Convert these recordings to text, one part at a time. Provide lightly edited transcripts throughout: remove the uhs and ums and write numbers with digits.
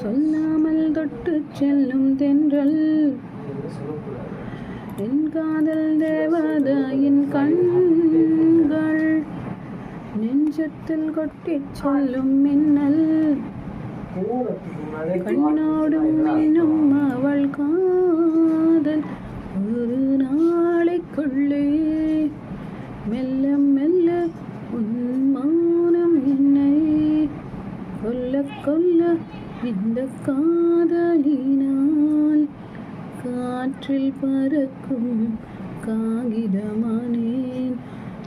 சொல்லாமல் தொட்டு செல்லும் தென்றல் என் காதல் தேவதையின் கண்கள் நெஞ்சத்தில் கொட்டிச் சொல்லும் மின்னல் கண்ணோடும் இன்னும் அவள் காதல் ஒரு நாளைக்குள்ளே மெல்ல மெல்ல உன் மௌனம் என்னை கொல்ல கொல்ல இந்த காதலினால் காற்றில் பறக்கும் காகிதமானேன்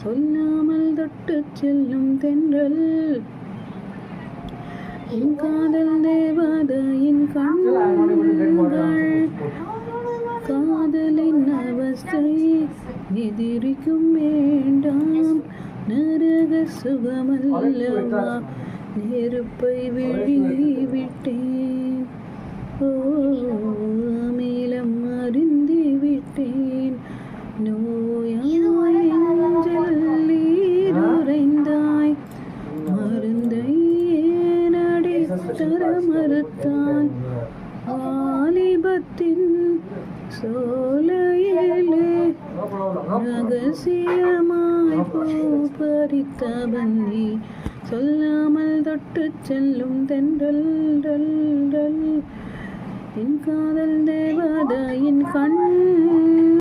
சொல்லாமல் தொட்டு செல்லும் தென்றல் என் காதல் தேவதையின் கண்கள் காதலின் அவஸ்தை எதிரிக்கும் வேண்டாம் நரக சுகமல்லவா நெருப்பை விழிவிட்டேன் ஓ அமிலம் அறிந்து விட்டேன் நோயுறைந்தாய் மருந்தை ஏனடி தர மறுத்தான் வாலிபத்தின் சோலையிலே ரகசியமாய் பூ பறித்த பந்தி சொல்லாமல் தொட்டு செல்லும் தென்றல் என் காதல் தேவதையின் கண்